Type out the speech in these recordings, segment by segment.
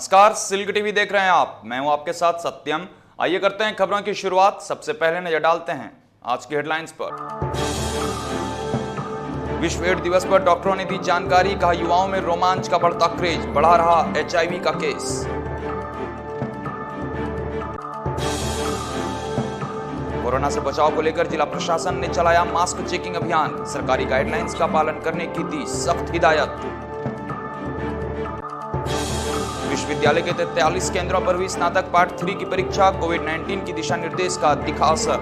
नमस्कार, silk TV देख रहे हैं आप। मैं हूं आपके साथ सत्यम। आइए करते हैं खबरों की शुरुआत। सबसे पहले नजर डालते हैं आज की हेडलाइंस पर। विश्व एड्स दिवस पर डॉक्टरों ने दी जानकारी। कहा, युवाओं में रोमांच का बढ़ता क्रेज, बढ़ा रहा HIV का केस। कोरोना से बचाव को लेकर जिला प्रशासन ने चलाया मास्क चेकिंग अभियान। सरकारी गाइडलाइंस का पालन करने की दी सख्त हिदायत। विश्वविद्यालय के 43 केंद्रों पर हुई स्नातक पार्ट 3 की परीक्षा। कोविड-19 की दिशा निर्देश का दिखा असर।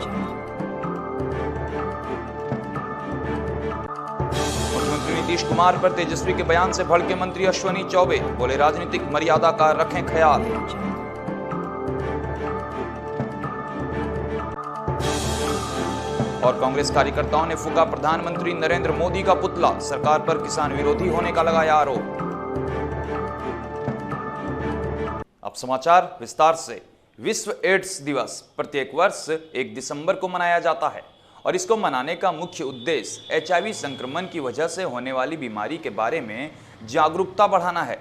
मुख्यमंत्री नीतीश कुमार पर तेजस्वी के बयान से भड़के मंत्री अश्विनी चौबे। बोले, राजनीतिक मर्यादा का रखें ख्याल। और कांग्रेस कार्यकर्ताओं ने फूंका प्रधानमंत्री नरेंद्र मोदी का पुतला। सरकार पर किसान विरोधी होने का लगाया आरोप। अब समाचार विस्तार से। विश्व एड्स दिवस प्रत्येक वर्ष 1 दिसंबर को मनाया जाता है और इसको मनाने का मुख्य उद्देश्य HIV संक्रमण की वजह से होने वाली बीमारी के बारे में जागरूकता बढ़ाना है।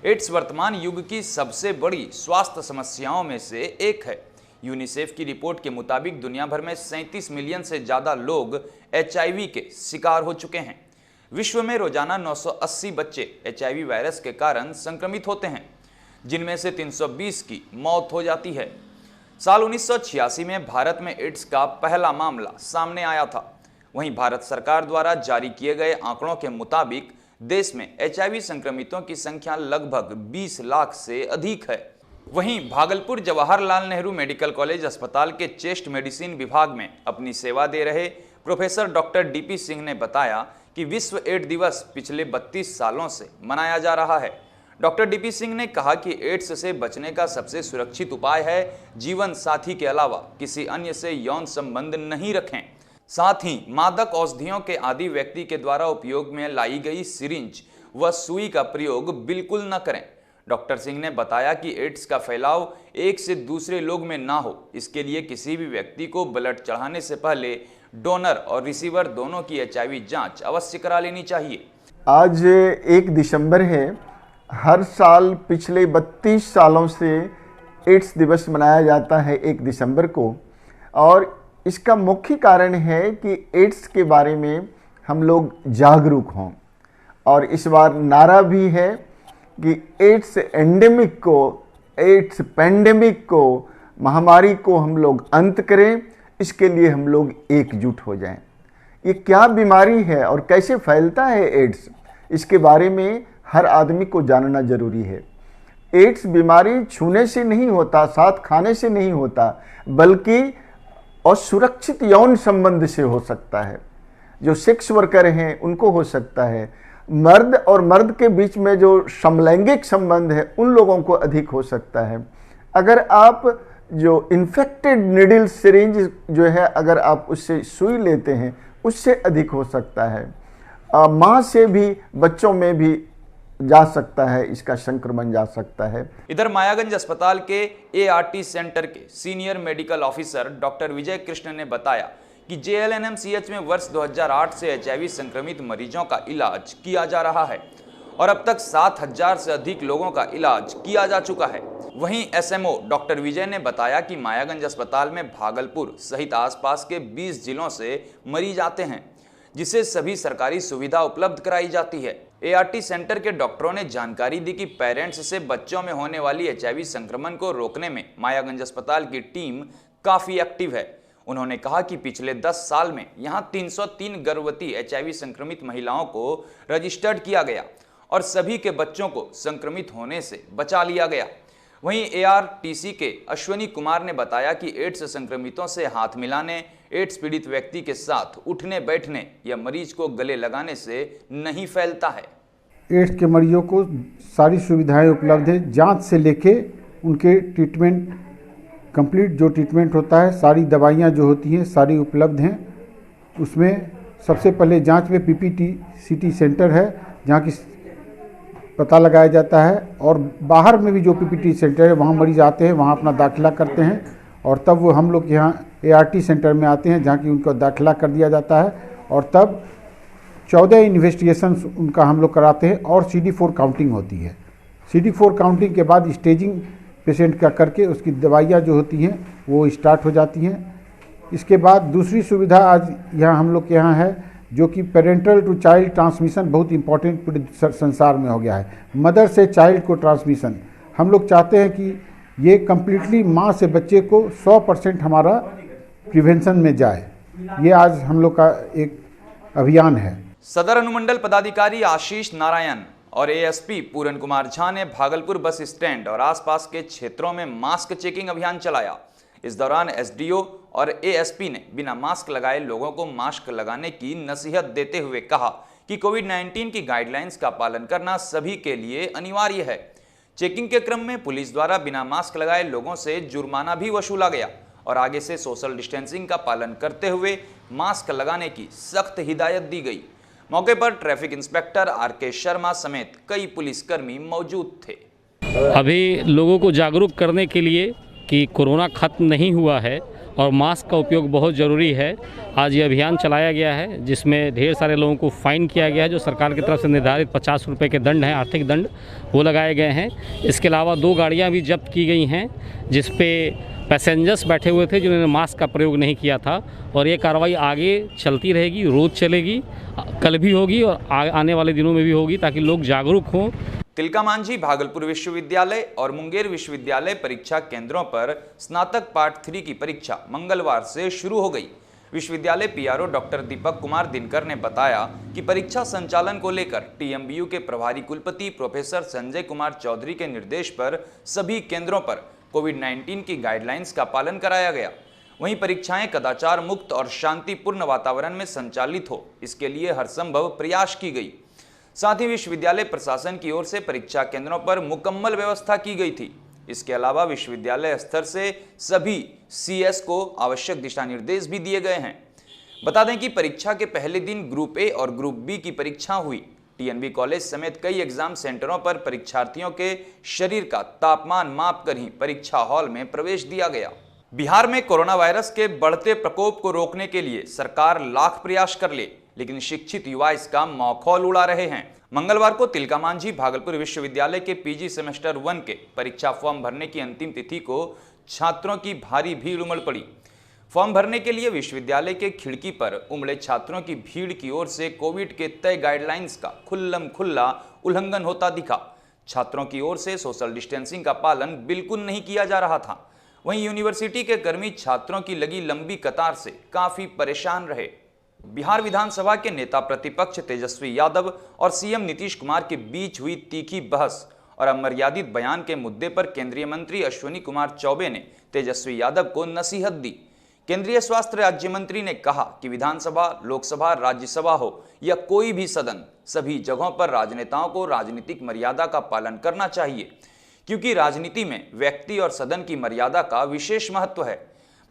एड्स वर्तमान युग की सबसे बड़ी स्वास्थ्य समस्याओं में से एक है। यूनिसेफ की रिपोर्ट के मुताबिक दुनिया भर में 37 मिलियन से ज्यादा लोग HIV के शिकार हो चुके हैं। विश्व में रोजाना 980 बच्चे HIV वायरस के कारण संक्रमित होते हैं, जिनमें से 320 की मौत हो जाती है। साल 1986 में भारत में एड्स का पहला मामला सामने आया था। वहीं भारत सरकार द्वारा जारी किए गए आंकड़ों के मुताबिक देश में HIV संक्रमितों की संख्या लगभग 20 लाख से अधिक है। वहीं भागलपुर जवाहरलाल नेहरू मेडिकल कॉलेज अस्पताल के चेस्ट मेडिसिन विभाग में अपनी सेवा दे रहे प्रोफेसर डॉक्टर DP सिंह ने बताया कि विश्व एड्स दिवस पिछले 32 सालों से मनाया जा रहा है। डॉक्टर DP सिंह ने कहा कि एड्स से बचने का सबसे सुरक्षित उपाय है जीवन साथी के अलावा किसी अन्य से यौन संबंध नहीं रखें। साथ ही मादक औषधियों के आदी व्यक्ति के द्वारा उपयोग में लाई गई सिरिंज व सुई का प्रयोग बिल्कुल न करें। डॉक्टर सिंह ने बताया कि एड्स का फैलाव एक से दूसरे लोग में ना हो, इसके लिए किसी भी व्यक्ति को ब्लड चढ़ाने से पहले डोनर और रिसीवर दोनों की HIV जांच अवश्य करा लेनी चाहिए। आज 1 दिसंबर है। हर साल पिछले 32 सालों से एड्स दिवस मनाया जाता है 1 दिसंबर को, और इसका मुख्य कारण है कि एड्स के बारे में हम लोग जागरूक हों। और इस बार नारा भी है कि एड्स एंडेमिक को, एड्स पेंडेमिक को, महामारी को हम लोग अंत करें। इसके लिए हम लोग एकजुट हो जाएं। ये क्या बीमारी है और कैसे फैलता है एड्स, इसके बारे में हर आदमी को जानना जरूरी है। एड्स बीमारी छूने से नहीं होता, साथ खाने से नहीं होता, बल्कि असुरक्षित यौन संबंध से हो सकता है। जो सेक्स वर्कर हैं उनको हो सकता है। मर्द और मर्द के बीच में जो समलैंगिक संबंध है उन लोगों को अधिक हो सकता है। अगर आप जो इन्फेक्टेड निडल सिरिंज जो है, अगर आप उससे सुई लेते हैं, उससे अधिक हो सकता है। माँ से भी बच्चों में भी जा सकता है, इसका संक्रमण जा सकता है। इधर मायागंज अस्पताल के ART सेंटर के senior medical officer doctor Vijay Krishna ने बताया कि JLNMCH में वर्ष 2008 से HIV संक्रमित मरीजों का इलाज किया जा रहा है और अब तक 7000 से अधिक लोगों का इलाज किया जा चुका है। वहीं SMO डॉक्टर विजय ने बताया कि मायागंज अस्पताल में भागलपुर सहित आसपास के 20 जिलों से मरीज आते हैं, जिसे सभी सरकारी सुविधा उपलब्ध कराई जाती है। ART सेंटर के डॉक्टरों ने जानकारी दी कि पेरेंट्स से बच्चों में होने वाली HIV संक्रमण को रोकने में मायागंज अस्पताल की टीम काफी एक्टिव है। उन्होंने कहा कि पिछले 10 साल में यहां 303 गर्भवती HIV संक्रमित महिलाओं को रजिस्टर्ड किया गया और सभी के बच्चों को संक्रमित होने से बचा लिया गया। वहीं ARTC के अश्विनी कुमार ने बताया कि एड्स संक्रमितों से हाथ मिलाने, एड्स पीड़ित व्यक्ति के साथ उठने बैठने या मरीज को गले लगाने से नहीं फैलता है। एड्स के मरीजों को सारी सुविधाएं उपलब्ध है, जांच से लेके उनके ट्रीटमेंट कंप्लीट जो ट्रीटमेंट होता है, सारी दवाइयां जो होती हैं सारी उपलब्ध हैं। उसमें सबसे पहले जांच में PPT-CT सेंटर है जहां की पता लगाया जाता है, और बाहर में भी जो PPT सेंटर है वहाँ मरीज आते हैं, वहाँ अपना दाखिला करते हैं और तब वो हम लोग यहाँ ART सेंटर में आते हैं जहाँ की उनको दाखिला कर दिया जाता है और तब 14 इन्वेस्टिगेशन उनका हम लोग कराते हैं और CD4 काउंटिंग होती है। CD4 काउंटिंग के बाद स्टेजिंग पेशेंट का करके उसकी दवाइयाँ जो होती हैं वो स्टार्ट हो जाती हैं। इसके बाद दूसरी सुविधा आज यहाँ हम लोग के यहाँ है, जो कि पेरेंटल टू चाइल्ड ट्रांसमिशन बहुत इंपॉर्टेंट पूरे संसार में हो गया है। मदर से चाइल्ड को ट्रांसमिशन हम लोग चाहते हैं कि ये कम्प्लीटली माँ से बच्चे को 100% हमारा प्रिवेंशन में जाए। ये आज हम लोग का एक अभियान है। सदर अनुमंडल पदाधिकारी आशीष नारायण और एएसपी पूरन कुमार झा ने भागलपुर बस स्टैंड और आसपास के क्षेत्रों में मास्क चेकिंग अभियान चलाया। इस दौरान एसडीओ और एएसपी ने बिना मास्क लगाए लोगों को मास्क लगाने की नसीहत देते हुए कहा कि कोविड-19 की गाइडलाइंस का पालन करना सभी के लिए अनिवार्य है। चेकिंग के क्रम में पुलिस द्वारा बिना मास्क लगाए लोगों से जुर्माना भी वसूला गया और आगे से सोशल डिस्टेंसिंग का पालन करते हुए मास्क लगाने की सख्त हिदायत दी गई। मौके पर ट्रैफिक इंस्पेक्टर आरके शर्मा समेत कई पुलिसकर्मी मौजूद थे। अभी लोगों को जागरूक करने के लिए कि कोरोना खत्म नहीं हुआ है और मास्क का उपयोग बहुत ज़रूरी है, आज ये अभियान चलाया गया है, जिसमें ढेर सारे लोगों को फाइन किया गया है। जो सरकार की तरफ से निर्धारित 50 रुपये के दंड हैं, आर्थिक दंड, वो लगाए गए हैं। इसके अलावा 2 गाड़ियां भी जब्त की गई हैं जिस पे पैसेंजर्स बैठे हुए थे जिन्होंने मास्क का प्रयोग नहीं किया था। और ये कार्रवाई आगे चलती रहेगी, रोज़ चलेगी, कल भी होगी और आने वाले दिनों में भी होगी, ताकि लोग जागरूक हों। तिलका मांझी भागलपुर विश्वविद्यालय और मुंगेर विश्वविद्यालय परीक्षा केंद्रों पर स्नातक पार्ट 3 की परीक्षा मंगलवार से शुरू हो गई। विश्वविद्यालय पीआरओ डॉक्टर दीपक कुमार दिनकर ने बताया कि परीक्षा संचालन को लेकर टीएमबीयू के प्रभारी कुलपति प्रोफेसर संजय कुमार चौधरी के निर्देश पर सभी केंद्रों पर कोविड-19 की गाइडलाइंस का पालन कराया गया। वहीं परीक्षाएं कदाचार मुक्त और शांतिपूर्ण वातावरण में संचालित हो, इसके लिए हर संभव प्रयास की गई। साथ ही विश्वविद्यालय प्रशासन की ओर से परीक्षा केंद्रों पर मुकम्मल व्यवस्था की गई थी। इसके अलावा विश्वविद्यालय स्तर से सभी सीएस को आवश्यक दिशा निर्देश भी दिए गए हैं। बता दें कि परीक्षा के पहले दिन ग्रुप ए और ग्रुप बी की परीक्षा हुई। टीएनबी कॉलेज समेत कई एग्जाम सेंटरों पर परीक्षार्थियों के शरीर का तापमान माप कर ही परीक्षा हॉल में प्रवेश दिया गया। बिहार में कोरोना वायरस के बढ़ते प्रकोप को रोकने के लिए सरकार लाख प्रयास कर ले, लेकिन शिक्षित युवा इसका मौखौल उड़ा रहे हैं। मंगलवार को तिलका मांझी भागलपुर विश्वविद्यालय के पीजी सेमेस्टर 1 के परीक्षा फॉर्म भरने की अंतिम तिथि को छात्रों की भारी भीड़ उमड़ पड़ी। फॉर्म भरने के लिए विश्वविद्यालय के खिड़की पर उमड़े छात्रों की भीड़ की ओर से कोविड के तय गाइडलाइंस का खुल्लम खुल्ला उल्लंघन होता दिखा। छात्रों की ओर से सोशल डिस्टेंसिंग का पालन बिल्कुल नहीं किया जा रहा था। वहीं यूनिवर्सिटी के कर्मी छात्रों की लगी लंबी कतार से काफी परेशान रहे। बिहार विधानसभा के नेता प्रतिपक्ष तेजस्वी यादव और सीएम नीतीश कुमार के बीच हुई तीखी बहस और अमर्यादित बयान के मुद्दे पर केंद्रीय मंत्री अश्विनी कुमार चौबे ने तेजस्वी यादव को नसीहत दी। केंद्रीय स्वास्थ्य राज्य मंत्री ने कहा कि विधानसभा, लोकसभा, राज्यसभा हो या कोई भी सदन, सभी जगहों पर राजनेताओं को राजनीतिक मर्यादा का पालन करना चाहिए, क्योंकि राजनीति में व्यक्ति और सदन की मर्यादा का विशेष महत्व है।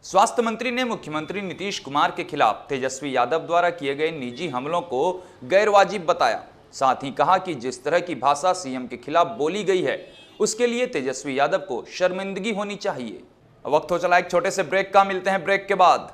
स्वास्थ्य मंत्री ने मुख्यमंत्री नीतीश कुमार के खिलाफ तेजस्वी यादव द्वारा किए गए निजी हमलों को गैरवाजिब बताया। साथ ही कहा कि जिस तरह की भाषा सीएम के खिलाफ बोली गई है, उसके लिए तेजस्वी यादव को शर्मिंदगी होनी चाहिए। वक्त हो चला एक छोटे से ब्रेक का, मिलते हैं ब्रेक के बाद।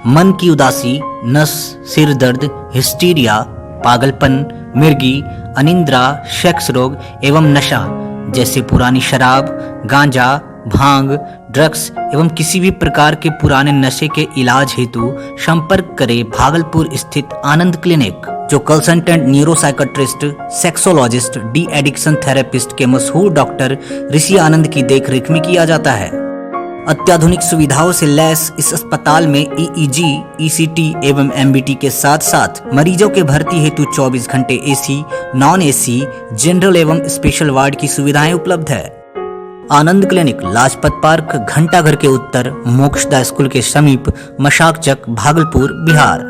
मन की उदासी, नस, सिर दर्द, हिस्टीरिया, पागलपन, मिर्गी, अनिद्रा, सेक्स रोग एवं नशा जैसे पुरानी शराब, गांजा, भांग, ड्रग्स एवं किसी भी प्रकार के पुराने नशे के इलाज हेतु संपर्क करें भागलपुर स्थित आनंद क्लिनिक, जो consultant neuropsychiatrist, sexologist, de addiction therapist के मशहूर डॉक्टर ऋषि आनंद की देखरेख में किया जाता है। अत्याधुनिक सुविधाओं से लैस इस अस्पताल में EEG, ECT एवं MBT के साथ साथ मरीजों के भर्ती हेतु 24 घंटे AC, नॉन AC, जनरल एवं स्पेशल वार्ड की सुविधाएं उपलब्ध है। आनंद क्लिनिक लाजपत पार्क, घंटाघर के उत्तर, मोक्षदा स्कूल के समीप, मशाक चक, भागलपुर, बिहार।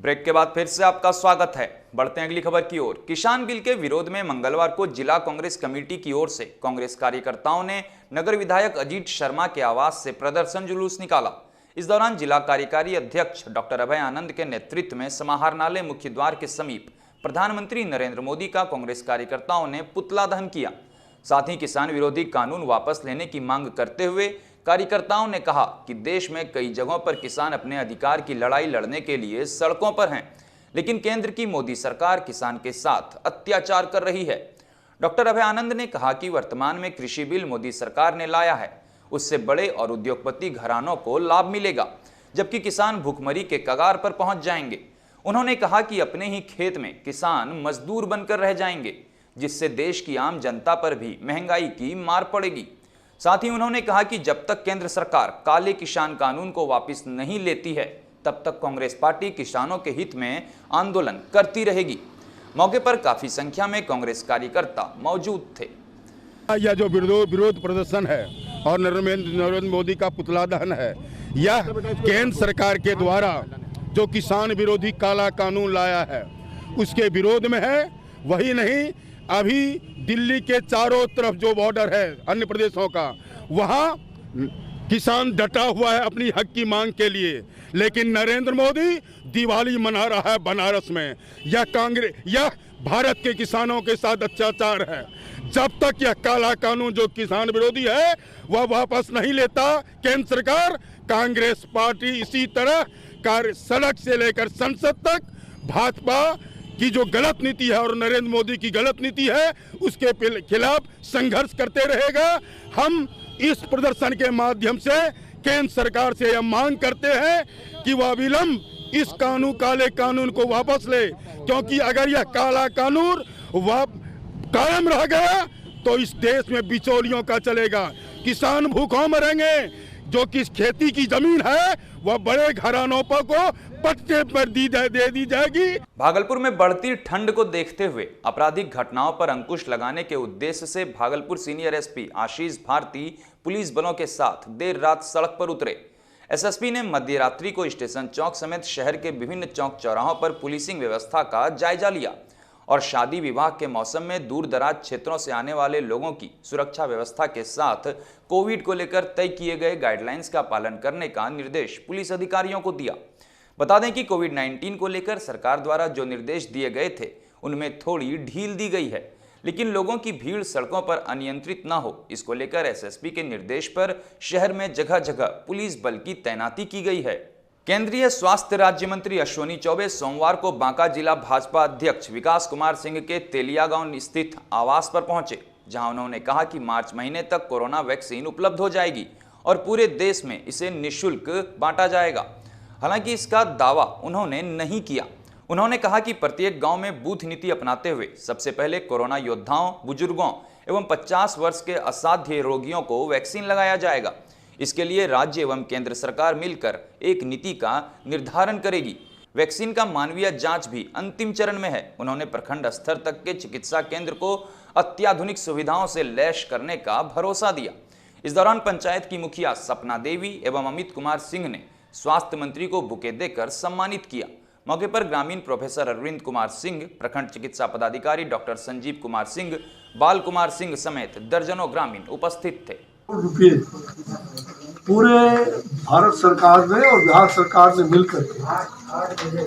ब्रेक के बाद फिर से आपका स्वागत है। बढ़ते हैं अगली खबर की ओर। किसान बिल के विरोध में मंगलवार को जिला कांग्रेस कमेटी की ओर से कांग्रेस कार्यकर्ताओं ने नगर विधायक अजीत शर्मा के आवास से प्रदर्शन जुलूस निकाला। इस दौरान जिला कार्यकारी अध्यक्ष डॉक्टर अभय आनंद के नेतृत्व में समाहरणालय मुख्य द्वार के समीप प्रधानमंत्री नरेंद्र मोदी का कांग्रेस कार्यकर्ताओं ने पुतला दहन किया। साथ ही किसान विरोधी कानून वापस लेने की मांग करते हुए कार्यकर्ताओं ने कहा कि देश में कई जगहों पर किसान अपने अधिकार की लड़ाई लड़ने के लिए सड़कों पर हैं, लेकिन केंद्र की मोदी सरकार किसान के साथ अत्याचार कर रही है। डॉक्टर अभय आनंद ने कहा कि वर्तमान में कृषि बिल मोदी सरकार ने लाया है, उससे बड़े और उद्योगपति घरानों को लाभ मिलेगा, जबकि किसान भूखमरी के कगार पर पहुंच जाएंगे। उन्होंने कहा कि अपने ही खेत में किसान मजदूर बनकर रह जाएंगे, जिससे देश की आम जनता पर भी महंगाई की मार पड़ेगी। साथ ही उन्होंने कहा कि जब तक केंद्र सरकार काले किसान कानून को वापस नहीं लेती है, तब तक कांग्रेस पार्टी किसानों के हित में आंदोलन करती रहेगी। मौके पर काफी संख्या में कांग्रेस कार्यकर्ता मौजूद थे। यह जो विरोध प्रदर्शन है और नरेंद्र मोदी का पुतला दहन है, यह केंद्र सरकार के द्वारा जो किसान विरोधी काला कानून लाया है उसके विरोध में है। वही नहीं, अभी दिल्ली के चारों तरफ जो बॉर्डर है अन्य प्रदेशों का, वहाँ किसान डटा हुआ है अपनी हक की मांग के लिए, लेकिन नरेंद्र मोदी दिवाली मना रहा है बनारस में। यह भारत के किसानों के साथ अत्याचार है। जब तक यह काला कानून जो किसान विरोधी है वह वापस नहीं लेता केंद्र सरकार, कांग्रेस पार्टी इसी तरह सड़क से लेकर संसद तक भाजपा की जो गलत नीति है और नरेंद्र मोदी की गलत नीति है उसके खिलाफ संघर्ष करते रहेगा। हम इस प्रदर्शन के माध्यम से केंद्र सरकार से यह मांग करते हैं कि वह विलंब इस काले कानून को वापस ले, क्योंकि अगर यह काला कानून कायम रह गया तो इस देश में बिचौलियों का चलेगा, किसान भूखों मरेंगे। जो किस खेती की जमीन है वह बड़े घरानों को पट्टे पर दे दी जाएगी। भागलपुर में बढ़ती ठंड को देखते हुए आपराधिक घटनाओं पर अंकुश लगाने के उद्देश्य से Bhagalpur senior SP Ashish Bharti police बलों के साथ देर रात सड़क पर उतरे। एसएसपी ने मध्य रात्रि को स्टेशन चौक समेत शहर के विभिन्न चौक चौराहों पर पुलिसिंग व्यवस्था का जायजा लिया और शादी विवाह के मौसम में दूर दराज क्षेत्रों से आने वाले लोगों की सुरक्षा व्यवस्था के साथ कोविड को लेकर तय किए गए गाइडलाइंस का पालन करने का निर्देश पुलिस अधिकारियों को दिया। बता दें कि कोविड-19 को लेकर सरकार द्वारा जो निर्देश दिए गए थे उनमें थोड़ी ढील दी गई है, लेकिन लोगों की भीड़ सड़कों पर अनियंत्रित न हो, इसको लेकर एसएसपी के निर्देश पर शहर में जगह जगह पुलिस बल की तैनाती की गई है। केंद्रीय स्वास्थ्य राज्य मंत्री अश्विनी चौबे सोमवार को बांका जिला भाजपा अध्यक्ष विकास कुमार सिंह के तेलिया गांव स्थित आवास पर पहुंचे, जहां उन्होंने कहा कि मार्च महीने तक कोरोना वैक्सीन उपलब्ध हो जाएगी और पूरे देश में इसे निःशुल्क बांटा जाएगा। हालांकि इसका दावा उन्होंने नहीं किया। उन्होंने कहा कि प्रत्येक गांव में बूथ नीति अपनाते हुए सबसे पहले कोरोना योद्धाओं, बुजुर्गों एवं 50 वर्ष के असाध्य रोगियों को वैक्सीन लगाया जाएगा। इसके लिए राज्य एवं केंद्र सरकार मिलकर एक नीति का निर्धारण करेगी। वैक्सीन का मानवीय जांच भी अंतिम चरण में है। उन्होंने प्रखंड स्तर तक के चिकित्सा केंद्र को अत्याधुनिक सुविधाओं से लैस करने का भरोसा दिया। इस दौरान पंचायत की मुखिया सपना देवी एवं अमित कुमार सिंह ने स्वास्थ्य मंत्री को बुके देकर सम्मानित किया। मौके पर ग्रामीण प्रोफेसर अरविंद कुमार सिंह, प्रखंड चिकित्सा पदाधिकारी डॉक्टर संजीव कुमार सिंह, बाल कुमार सिंह समेत दर्जनों ग्रामीण उपस्थित थे। पूरे भारत सरकार ने और बिहार सरकार ने मिलकर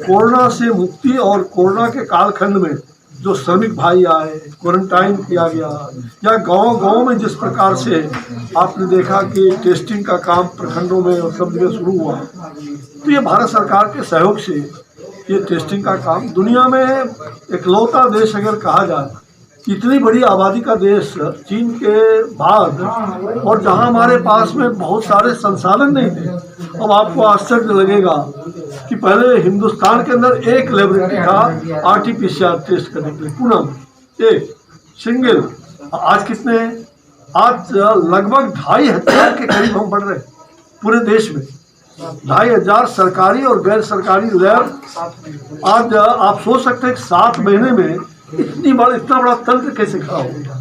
कोरोना से मुक्ति और कोरोना के कालखंड में जो श्रमिक भाई आए, क्वारंटाइन किया गया, या गांव-गांव में जिस प्रकार से आपने देखा कि टेस्टिंग का काम प्रखंडों में और सब जगह शुरू हुआ, तो ये भारत सरकार के सहयोग से ये टेस्टिंग का काम दुनिया में इकलौता देश अगर कहा जाए, इतनी बड़ी आबादी का देश चीन के बाद, और जहां हमारे पास में बहुत सारे संसाधन नहीं थे। अब आपको आश्चर्य लगेगा कि पहले हिंदुस्तान के अंदर एक लेबोरेटरी था आरटीपीसीआर टेस्ट करने के लिए, पुणे एक सिंगल। आज कितने हैं? आज लगभग 2500 के करीब हम बढ़ रहे हैं पूरे देश में। 2500 सरकारी और गैर सरकारी लैब। आज आप सोच सकते हैं 7 महीने में इतना बड़ा तंत्र कैसे खड़ा हो गया।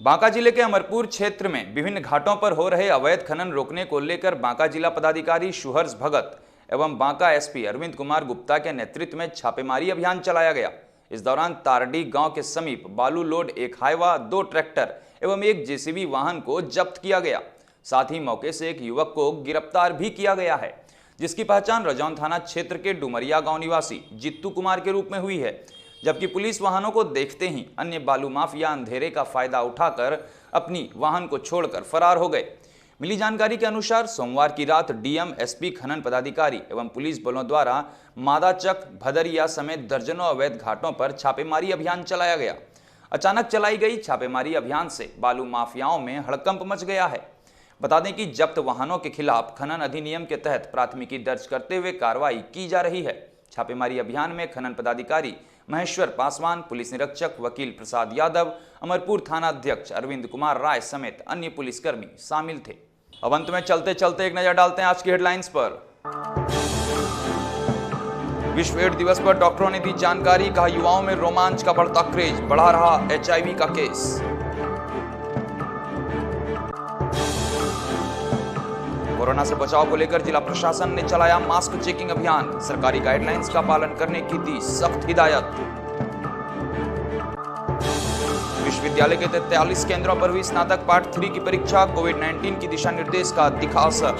बांका जिले के अमरपुर क्षेत्र में विभिन्न घाटों पर हो रहे अवैध खनन रोकने को लेकर बांका जिला पदाधिकारी सुहर्ष भगत एवं बांका एसपी अरविंद कुमार गुप्ता के नेतृत्व में छापेमारी अभियान चलाया गया। इस दौरान तारडी गांव के समीप बालू लोड एक हाईवा, 2 ट्रैक्टर एवं एक जेसीबी वाहन को जब्त किया गया। साथ ही मौके से एक युवक को गिरफ्तार भी किया गया है, जिसकी पहचान रजौन थाना क्षेत्र के डुमरिया गांव निवासी जित्तू कुमार के रूप में हुई है। जबकि पुलिस वाहनों को देखते ही अन्य बालू माफिया अंधेरे का फायदा उठाकर अपनी वाहन को छोड़कर फरार हो गए। मिली जानकारी के अनुसार सोमवार की रात डीएम, एसपी, खनन पदाधिकारी एवं पुलिस बलों द्वारा मादाचक, भदरिया समेत दर्जनों अवैध घाटों पर छापेमारी अभियान चलाया गया। अचानक चलाई गई छापेमारी अभियान से बालू माफियाओं में हड़कंप मच गया है। बता दें कि जब्त वाहनों के खिलाफ खनन अधिनियम के तहत प्राथमिकी दर्ज करते हुए कार्रवाई की जा रही है। छापेमारी अभियान में खनन पदाधिकारी महेश्वर पासवान, पुलिस निरीक्षक वकील प्रसाद यादव, अमरपुर थाना अध्यक्ष अरविंद कुमार राय समेत अन्य पुलिसकर्मी शामिल थे। अब अंत में चलते चलते एक नजर डालते हैं आज की हेडलाइंस पर। विश्व एड्स दिवस पर डॉक्टरों ने दी जानकारी, कहा युवाओं में रोमांच का बढ़ता क्रेज, बढ़ा रहा एचआईवी का केस। कोरोना से बचाव को लेकर जिला प्रशासन ने चलाया मास्क चेकिंग अभियान, सरकारी गाइडलाइंस का पालन करने की दी सख्त हिदायत। विश्वविद्यालय के 43 केंद्रों पर हुई स्नातक पार्ट 3 की परीक्षा, कोविड-19 की दिशा निर्देश का दिखा असर।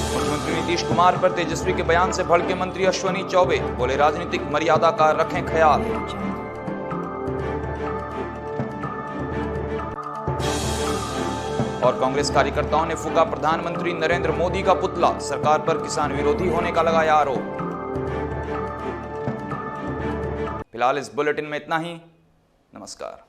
मुख्यमंत्री नीतीश कुमार पर तेजस्वी के बयान से भड़के मंत्री अश्विनी चौबे, बोले राजनीतिक मर्यादा का रखें ख्याल। और कांग्रेस कार्यकर्ताओं ने फूंका प्रधानमंत्री नरेंद्र मोदी का पुतला, सरकार पर किसान विरोधी होने का लगाया आरोप। फिलहाल इस बुलेटिन में इतना ही। नमस्कार।